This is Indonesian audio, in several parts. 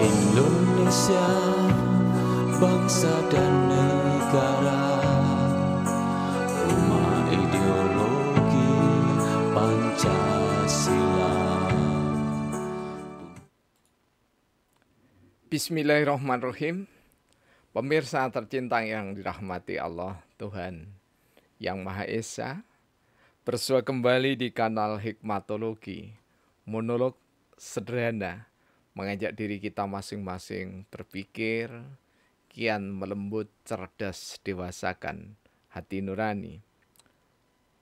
Indonesia, bangsa dan negara, rumah ideologi Pancasila. Bismillahirrahmanirrahim. Pemirsa tercinta yang dirahmati Allah, Tuhan yang Maha Esa, bersua kembali di kanal Hikmatologi, monolog sederhana, mengajak diri kita masing-masing berpikir, kian melembut, cerdas, dewasakan hati nurani.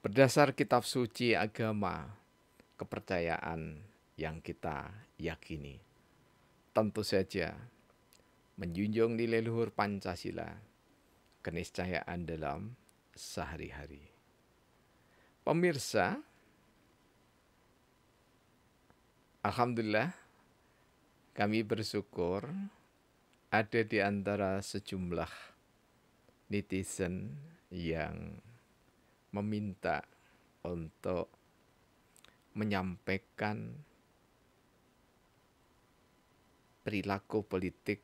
Berdasar kitab suci agama, kepercayaan yang kita yakini. Tentu saja, menjunjung nilai luhur Pancasila, keniscayaan dalam sehari-hari. Pemirsa, alhamdulillah kami bersyukur ada di antara sejumlah netizen yang meminta untuk menyampaikan perilaku politik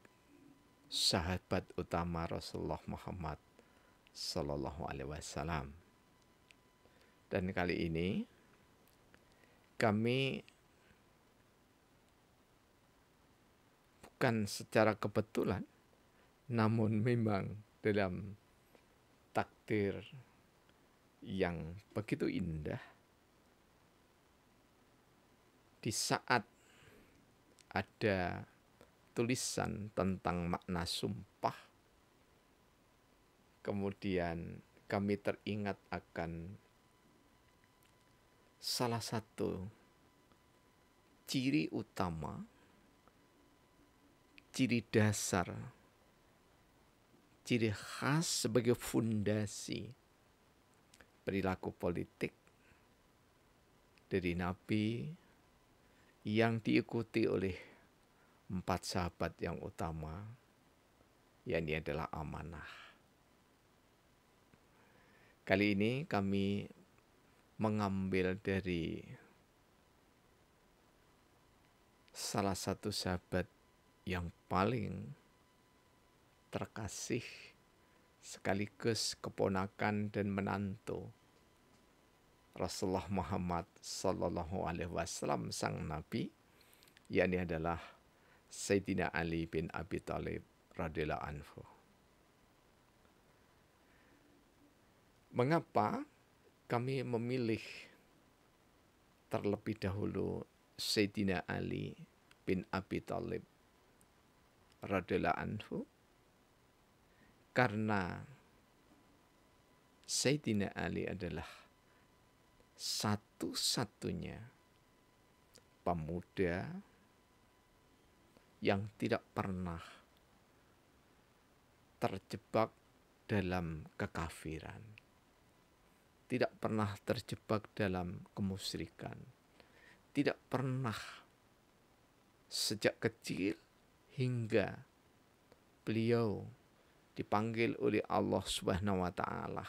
sahabat utama Rasulullah Muhammad Sallallahu Alaihi Wasallam. Dan kali ini kami bukan secara kebetulan, namun memang dalam takdir yang begitu indah, di saat ada tulisan tentang makna sumpah, kemudian kami teringat akan salah satu ciri utama, ciri dasar, ciri khas sebagai fondasi perilaku politik dari Nabi yang diikuti oleh 4 sahabat yang utama, yakni adalah amanah. Kali ini kami mengambil dari salah satu sahabat yang paling terkasih sekaligus keponakan dan menantu Rasulullah Muhammad Sallallahu Alaihi Wasallam, sang Nabi, yakni adalah Sayyidina Ali bin Abi Thalib radhiyallahu anhu. Mengapa kami memilih terlebih dahulu Sayyidina Ali bin Abi Thalib radhiyallahu anhu? Karena Sayyidina Ali adalah satu-satunya pemuda yang tidak pernah terjebak dalam kekafiran, tidak pernah terjebak dalam kemusyrikan, tidak pernah sejak kecil hingga beliau dipanggil oleh Allah Subhanahu wa Ta'ala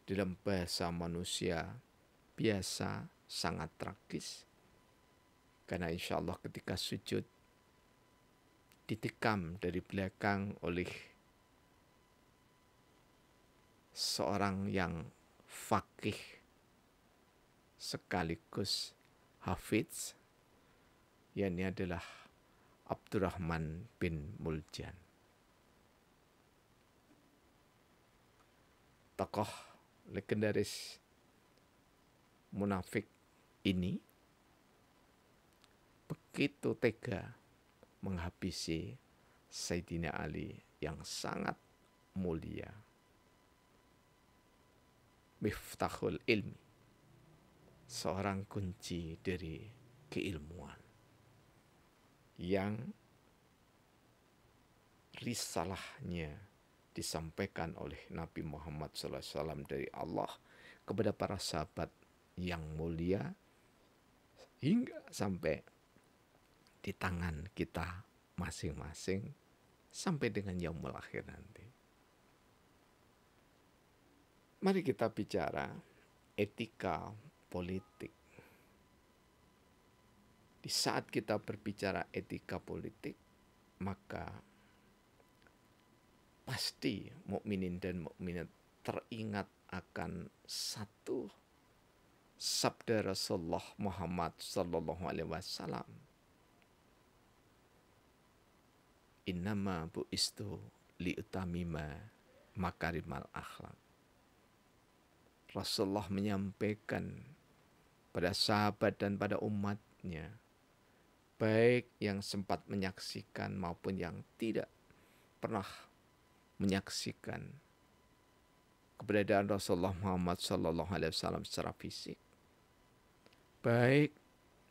dalam bahasa manusia biasa sangat tragis, karena insya Allah ketika sujud ditikam dari belakang oleh seorang yang faqih sekaligus hafiz, yakni adalah Abdurrahman bin Muljan. Tokoh legendaris munafik ini begitu tega menghabisi Sayyidina Ali yang sangat mulia, miftahul ilmi, seorang kunci dari keilmuan, yang risalahnya disampaikan oleh Nabi Muhammad SAW dari Allah kepada para sahabat yang mulia hingga sampai di tangan kita masing-masing sampai dengan yaumul akhir nanti. Mari kita bicara etika politik Di saat kita berbicara etika politik, maka pasti mukminin dan mukminat teringat akan satu sabda Rasulullah Muhammad sallallahu alaihi wasallam. Innama bu'istu liutamima makarimal akhlak. Rasulullah menyampaikan pada sahabat dan pada umatnya, baik yang sempat menyaksikan maupun yang tidak pernah menyaksikan keberadaan Rasulullah Muhammad sallallahu alaihi wasallam secara fisik, baik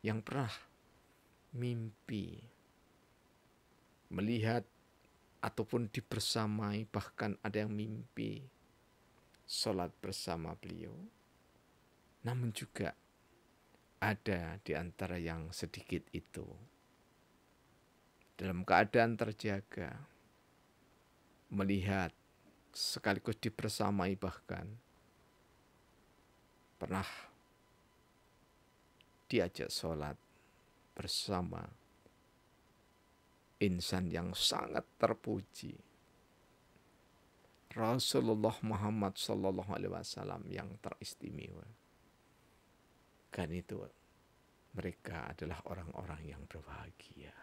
yang pernah mimpi melihat ataupun dibersamai, bahkan ada yang mimpi sholat bersama beliau, namun juga ada di antara yang sedikit itu dalam keadaan terjaga, melihat sekaligus dibersamai, bahkan pernah diajak sholat bersama insan yang sangat terpuji, Rasulullah Muhammad sallallahu alaihi wasallam yang teristimewa. Kan itu mereka adalah orang-orang yang berbahagia.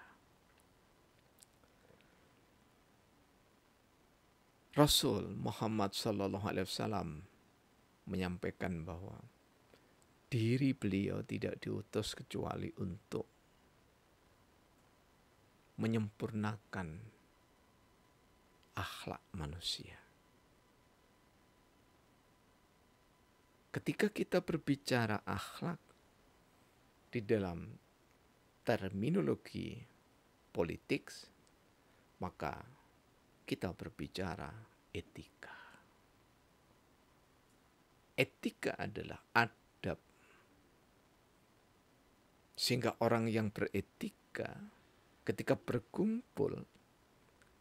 Rasul Muhammad sallallahu alaihi wasallam menyampaikan bahwa diri beliau tidak diutus kecuali untuk menyempurnakan akhlak manusia. Ketika kita berbicara akhlak di dalam terminologi politik, maka kita berbicara etika. Etika adalah adab. Sehingga orang yang beretika ketika berkumpul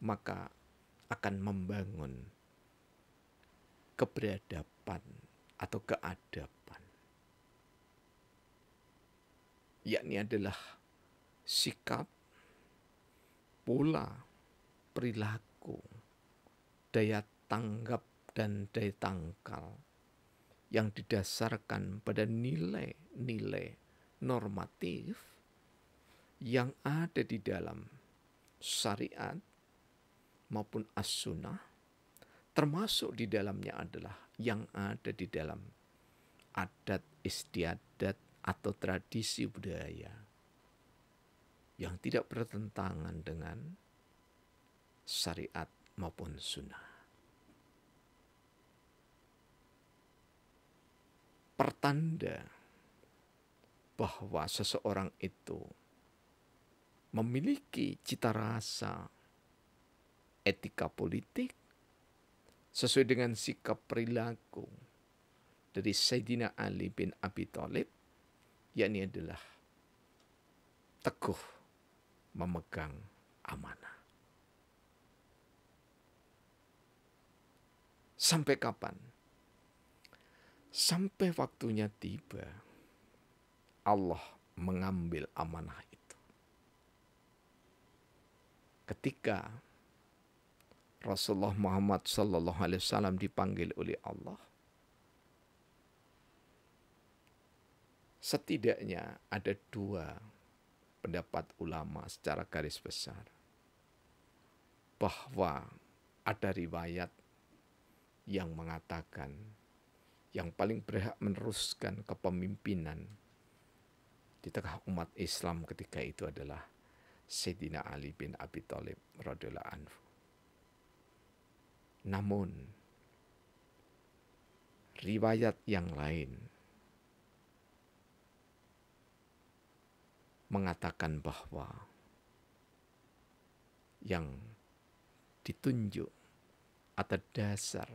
maka akan membangun keberadaban atau keadaban, yakni adalah sikap, pola, perilaku, daya tanggap dan daya tangkal yang didasarkan pada nilai-nilai normatif yang ada di dalam syariat maupun as-sunnah, termasuk di dalamnya adalah yang ada di dalam adat istiadat atau tradisi budaya yang tidak bertentangan dengan syariat maupun sunnah. Pertanda bahwa seseorang itu memiliki cita rasa etika politik sesuai dengan sikap perilaku dari Sayyidina Ali bin Abi Thalib, yakni adalah teguh memegang amanah. Sampai kapan? Sampai waktunya tiba, Allah mengambil amanah itu. Ketika Rasulullah Muhammad sallallahu alaihi wasallam dipanggil oleh Allah, setidaknya ada dua pendapat ulama secara garis besar, bahwa ada riwayat yang mengatakan yang paling berhak meneruskan kepemimpinan di tengah umat Islam ketika itu adalah Sayyidina Ali bin Abi Thalib radhiyallahu anhu. Namun riwayat yang lain mengatakan bahwa yang ditunjuk atas dasar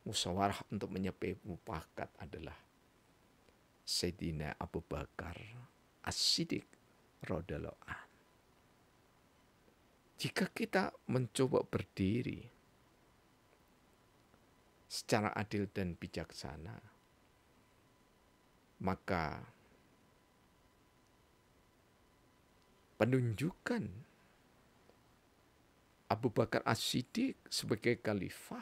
musyawarah untuk mencapai mufakat adalah Sayyidina Abu Bakar As-Siddiq radhiyallahu anhu. Jika kita mencoba berdiri secara adil dan bijaksana, maka penunjukan Abu Bakar As-Siddiq sebagai khalifah,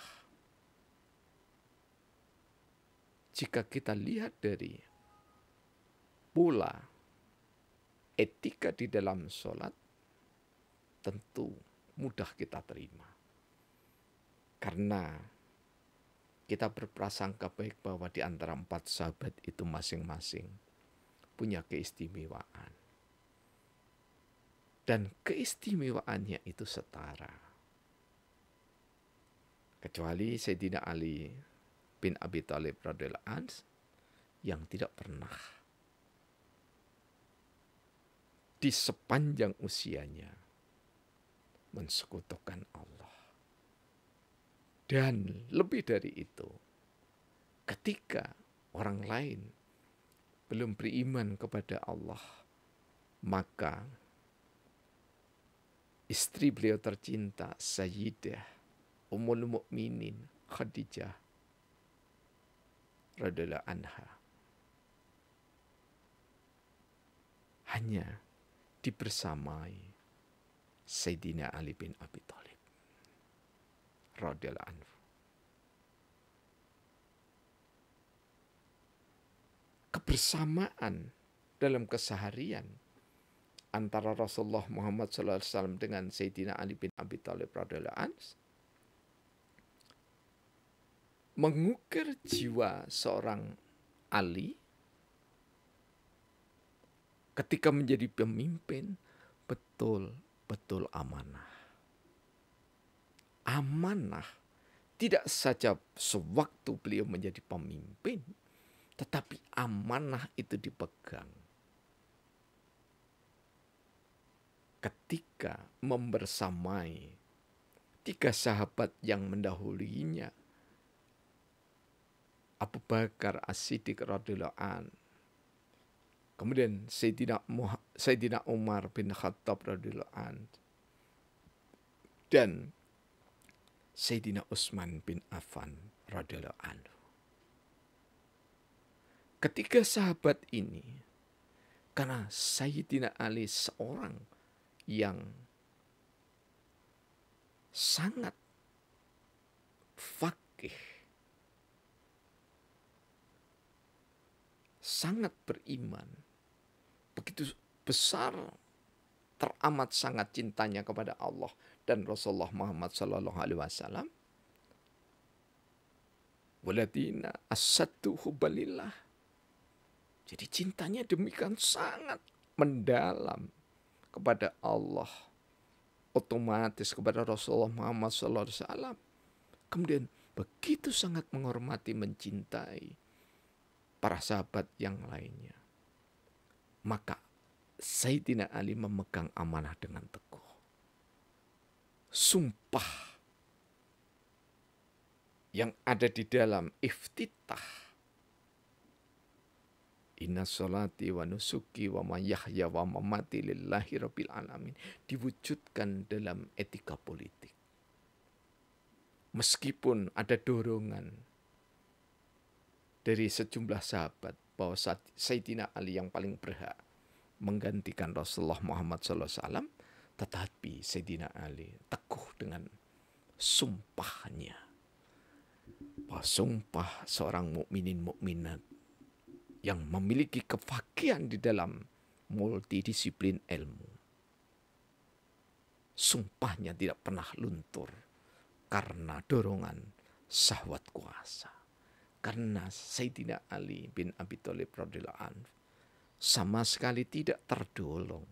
jika kita lihat dari pola etika di dalam sholat, tentu mudah kita terima. Karena kita berprasangka baik bahwa di antara 4 sahabat itu masing-masing punya keistimewaan. Dan keistimewaannya itu setara. Kecuali Sayyidina Ali bin Abi Thalib radhiyallahu anhu yang tidak pernah di sepanjang usianya mensekutukan Allah. Dan lebih dari itu, ketika orang lain belum beriman kepada Allah, maka istri beliau tercinta Sayyidah Ummul Mukminin Khadijah radhiyallahu anha hanya dibersamai Sayyidina Ali bin Abi Thalib radhiyallahu anhu. Kebersamaan dalam keseharian antara Rasulullah Muhammad SAW dengan Sayyidina Ali bin Abi Thalib radhiyallahu anhu mengukir jiwa seorang Ali ketika menjadi pemimpin betul-betul amanah. Amanah tidak saja sewaktu beliau menjadi pemimpin, tetapi amanah itu dipegang ketika membersamai 3 sahabat yang mendahulinya, Abu Bakar As-Siddiq radhiyallahu an, kemudian Sayyidina Umar bin Khattab radhiyallahu an, dan Sayyidina Utsman bin Affan radhiyallahu anhu. Ketiga sahabat ini, karena Sayyidina Ali seorang yang sangat faqih, sangat beriman, begitu besar, teramat sangat cintanya kepada Allah dan Rasulullah Muhammad SAW. Waladina asaddu hubbalillah. Jadi cintanya demikian sangat mendalam kepada Allah, otomatis kepada Rasulullah Muhammad SAW. Kemudian begitu sangat menghormati, mencintai para sahabat yang lainnya. Maka Sayyidina Ali memegang amanah dengan teguh. Sumpah yang ada di dalam iftitah, inna sholati wa nusuki wa mahyaya wa mamati lillahi rabbil alamin, diwujudkan dalam etika politik. Meskipun ada dorongan dari sejumlah sahabat bahwa Sayyidina Ali yang paling berhak menggantikan Rasulullah Muhammad SAW, tetapi Sayyidina Ali teguh dengan sumpahnya, bahwa sumpah seorang mukminin mukminat yang memiliki kefakihan di dalam multidisiplin ilmu, sumpahnya tidak pernah luntur karena dorongan syahwat kuasa. Karena Sayyidina Ali bin Abi Thalib radhiyallahu anhu sama sekali tidak terdolong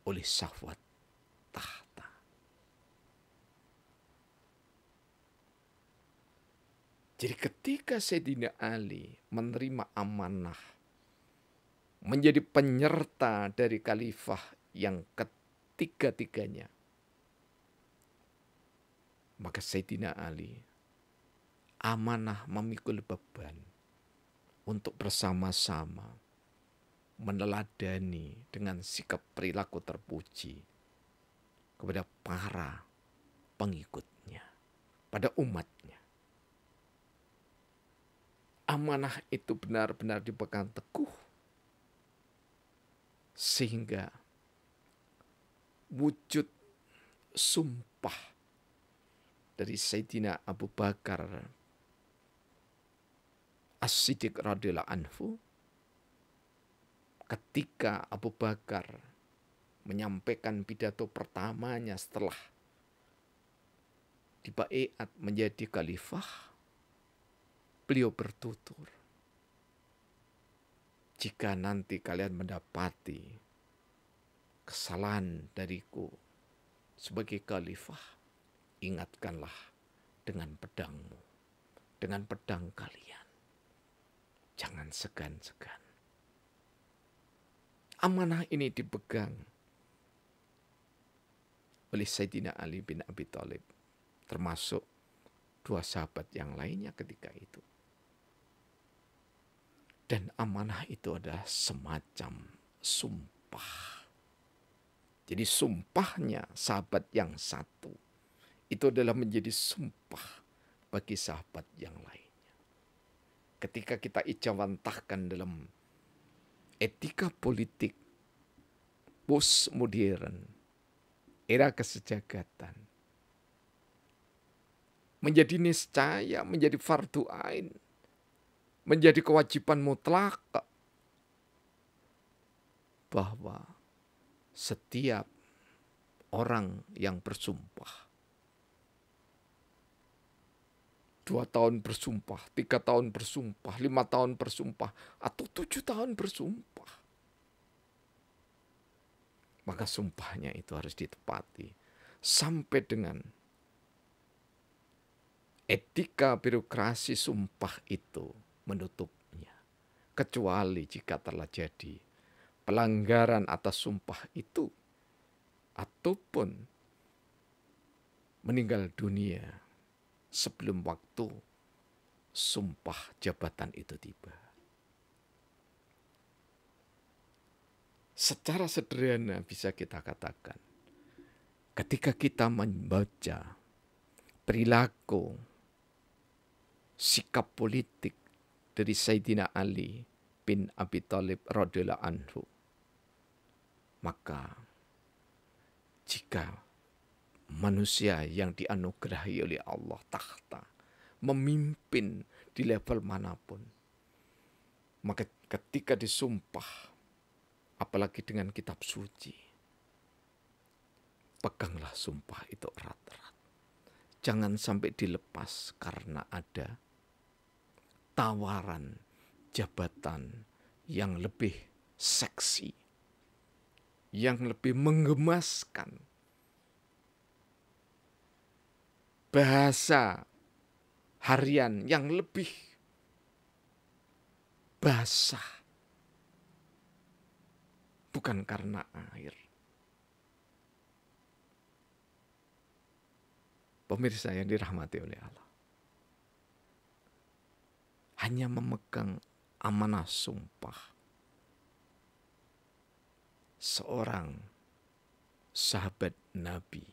oleh syahwat tahta. Jadi ketika Sayyidina Ali menerima amanah menjadi penyerta dari khalifah yang ketiga-tiganya, maka Sayyidina Ali amanah memikul beban untuk bersama-sama meneladani dengan sikap perilaku terpuji kepada para pengikutnya, pada umatnya. Amanah itu benar-benar dipegang teguh Sehingga wujud sumpah dari Sayyidina Abu Bakar As-Siddiq radhiyallahu anhu ketika Abu Bakar menyampaikan pidato pertamanya setelah dibaiat menjadi khalifah, beliau bertutur, jika nanti kalian mendapati kesalahan dariku sebagai khalifah, ingatkanlah dengan pedangmu, dengan pedang kalian. Jangan segan-segan. Amanah ini dipegang oleh Sayyidina Ali bin Abi Thalib, termasuk 2 sahabat yang lainnya ketika itu. Dan amanah itu adalah semacam sumpah. Jadi sumpahnya sahabat yang satu itu adalah menjadi sumpah bagi sahabat yang lainnya. Ketika kita ijawantahkan dalam etika politik postmodern, era kesejahteraan, menjadi niscaya, menjadi fardu ain, menjadi kewajiban mutlak bahwa setiap orang yang bersumpah, 2 tahun bersumpah, 3 tahun bersumpah, 5 tahun bersumpah, atau 7 tahun bersumpah, maka sumpahnya itu harus ditepati sampai dengan etika birokrasi sumpah itu menutupnya. Kecuali jika telah jadi pelanggaran atas sumpah itu ataupun meninggal dunia sebelum waktu sumpah jabatan itu tiba. Secara sederhana bisa kita katakan, ketika kita membaca perilaku, sikap politik dari Sayyidina Ali bin Abi Thalib radhiyallahu anhu, maka jika manusia yang dianugerahi oleh Allah takhta memimpin di level manapun, maka ketika disumpah, apalagi dengan kitab suci, peganglah sumpah itu erat-erat. Jangan sampai dilepas karena ada tawaran jabatan yang lebih seksi, yang lebih menggemaskan, bahasa harian yang lebih basah, bukan karena air. Pemirsa yang dirahmati oleh Allah, hanya memegang amanah sumpah seorang sahabat Nabi,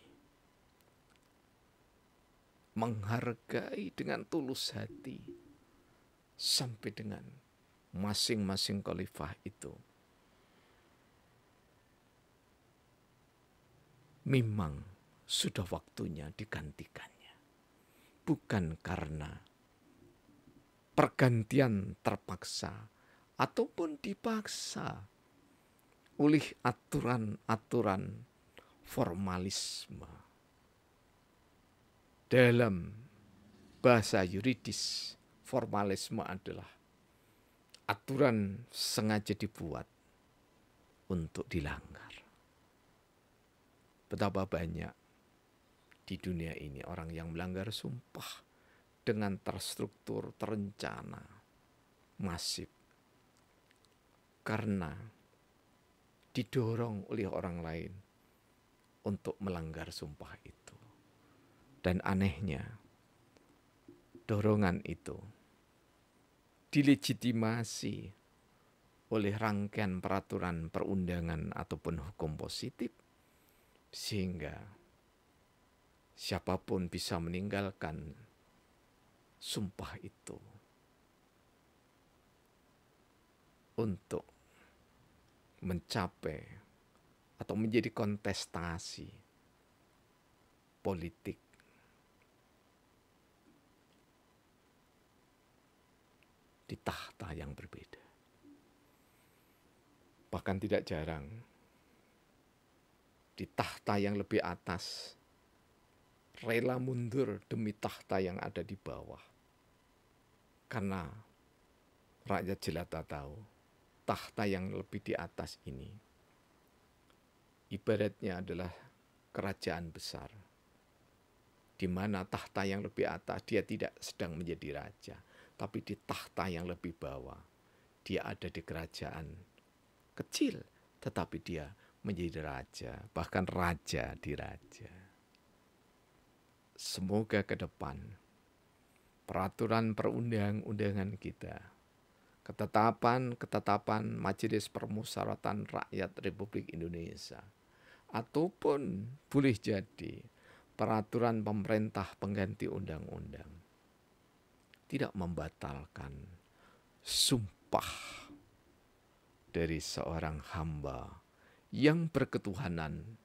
menghargai dengan tulus hati sampai dengan masing-masing khalifah itu memang sudah waktunya digantikannya. Bukan karena pergantian terpaksa ataupun dipaksa oleh aturan-aturan formalisme. Dalam bahasa yuridis, formalisme adalah aturan sengaja dibuat untuk dilanggar. Betapa banyak di dunia ini orang yang melanggar sumpah dengan terstruktur, terencana, masif. Karena didorong oleh orang lain untuk melanggar sumpah itu. Dan anehnya, dorongan itu dilegitimasi oleh rangkaian peraturan perundangan ataupun hukum positif, sehingga siapapun bisa meninggalkan sumpah itu untuk mencapai atau menjadi kontestasi politik di tahta yang berbeda. Bahkan tidak jarang di tahta yang lebih atas rela mundur demi tahta yang ada di bawah. Karena rakyat jelata tahu tahta yang lebih di atas ini ibaratnya adalah kerajaan besar, di mana tahta yang lebih atas dia tidak sedang menjadi raja, tapi di tahta yang lebih bawah dia ada di kerajaan kecil, tetapi dia menjadi raja, bahkan raja di raja. Semoga ke depan peraturan perundang-undangan kita, ketetapan Majelis Permusyawaratan Rakyat Republik Indonesia, ataupun boleh jadi peraturan pemerintah pengganti undang-undang, tidak membatalkan sumpah dari seorang hamba yang berketuhanan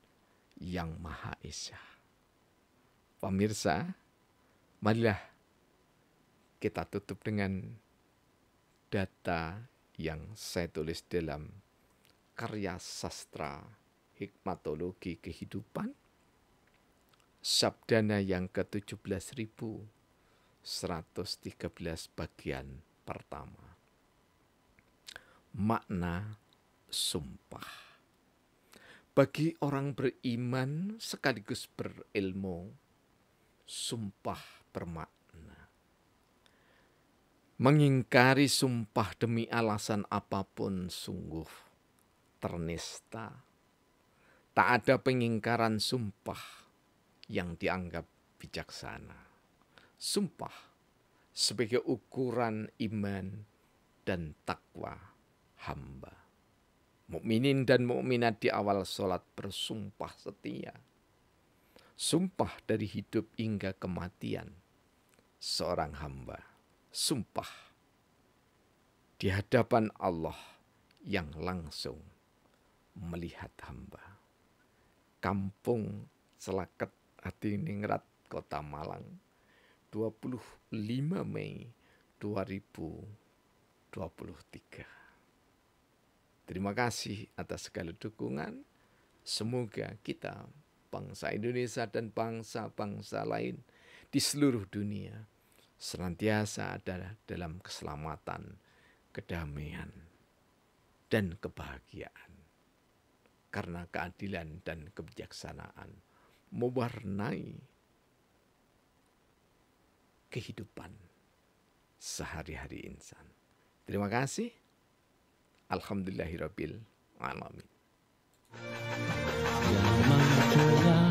yang Maha Esa. Pemirsa, marilah kita tutup dengan data yang saya tulis dalam karya sastra hikmatologi kehidupan, Sabdana yang ke-17.113 bagian pertama. Makna sumpah. Bagi orang beriman sekaligus berilmu, sumpah bermakna. Mengingkari sumpah demi alasan apapun sungguh ternista. Tak ada pengingkaran sumpah yang dianggap bijaksana. Sumpah sebagai ukuran iman dan takwa hamba. Mukminin dan mukminat di awal sholat bersumpah setia. Sumpah dari hidup hingga kematian seorang hamba. Sumpah di hadapan Allah yang langsung melihat hamba. Kampung Celaket Hadiningrat, Kota Malang, 25 Mei 2023. Terima kasih atas segala dukungan. Semoga kita, bangsa Indonesia dan bangsa-bangsa lain di seluruh dunia, senantiasa ada dalam keselamatan, kedamaian, dan kebahagiaan. Karena keadilan dan kebijaksanaan mewarnai kehidupan sehari-hari insan. Terima kasih. Alhamdulillahirabbil alamin. Yang